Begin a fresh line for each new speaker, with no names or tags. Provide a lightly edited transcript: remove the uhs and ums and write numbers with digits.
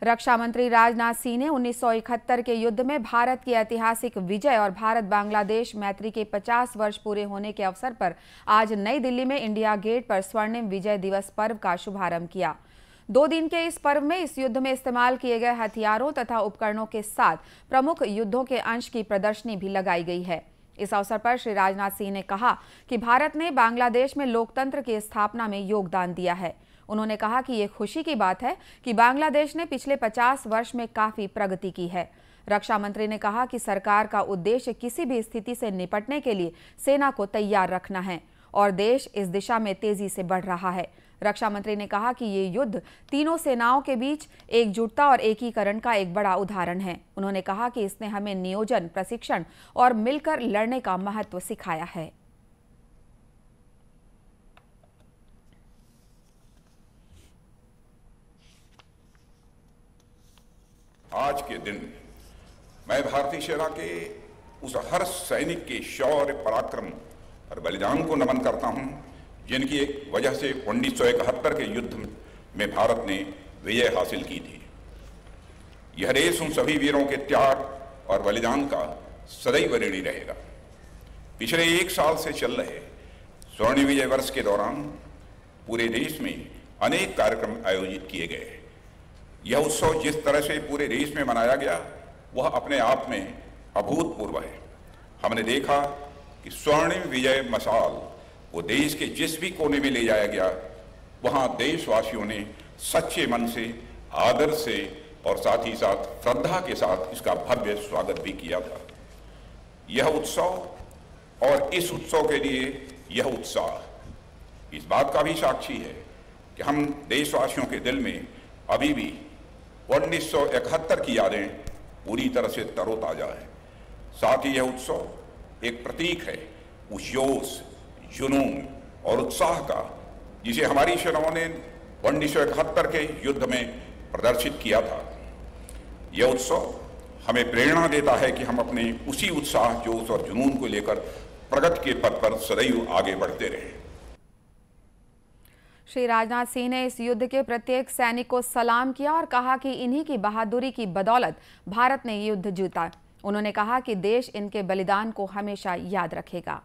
रक्षा मंत्री राजनाथ सिंह ने 1971 के युद्ध में भारत की ऐतिहासिक विजय और भारत बांग्लादेश मैत्री के 50 वर्ष पूरे होने के अवसर पर आज नई दिल्ली में इंडिया गेट पर स्वर्णिम विजय दिवस पर्व का शुभारंभ किया। 2 दिन के इस पर्व में इस युद्ध में इस्तेमाल किए गए हथियारों तथा उपकरणों के साथ प्रमुख युद्धों के अंश की प्रदर्शनी भी लगाई गई है। इस अवसर पर श्री राजनाथ सिंह ने कहा कि भारत ने बांग्लादेश में लोकतंत्र की स्थापना में योगदान दिया है। उन्होंने कहा कि ये खुशी की बात है कि बांग्लादेश ने पिछले 50 वर्ष में काफी प्रगति की है। रक्षा मंत्री ने कहा कि सरकार का उद्देश्य किसी भी स्थिति से निपटने के लिए सेना को तैयार रखना है और देश इस दिशा में तेजी से बढ़ रहा है। रक्षा मंत्री ने कहा कि ये युद्ध तीनों सेनाओं के बीच एकजुटता और एकीकरण का एक बड़ा उदाहरण है। उन्होंने कहा कि इसने हमें नियोजन, प्रशिक्षण और मिलकर लड़ने का महत्व सिखाया है।
आज के दिन मैं भारतीय सेना के उस हर सैनिक के शौर्य, पराक्रम और बलिदान को नमन करता हूं, जिनकी एक वजह से 1971 के युद्ध में भारत ने विजय हासिल की थी। यह देश उन सभी वीरों के त्याग और बलिदान का सदैव ऋणी रहेगा। पिछले 1 साल से चल रहे स्वर्ण विजय वर्ष के दौरान पूरे देश में अनेक कार्यक्रम आयोजित किए गए। यह उत्सव जिस तरह से पूरे देश में मनाया गया, वह अपने आप में अभूतपूर्व है। हमने देखा कि स्वर्णिम विजय मशाल वो देश के जिस भी कोने में ले जाया गया, वहां देशवासियों ने सच्चे मन से, आदर से और साथ ही साथ श्रद्धा के साथ इसका भव्य स्वागत भी किया था। यह उत्सव और इस उत्सव के लिए यह उत्साह इस बात का भी साक्षी है कि हम देशवासियों के दिल में अभी भी 1971 की यादें पूरी तरह से तरोताजा है। साथ ही यह उत्सव एक प्रतीक है उस जोश, जुनून और उत्साह का जिसे हमारी सेनाओं ने 1971 के युद्ध में प्रदर्शित किया था। यह उत्सव हमें प्रेरणा देता है कि हम अपने उसी उत्साह, जोश और जुनून को लेकर प्रगति के पथ पर सदैव आगे बढ़ते रहें।
श्री राजनाथ सिंह ने इस युद्ध के प्रत्येक सैनिक को सलाम किया और कहा कि इन्हीं की बहादुरी की बदौलत भारत ने युद्ध जीता। उन्होंने कहा कि देश इनके बलिदान को हमेशा याद रखेगा।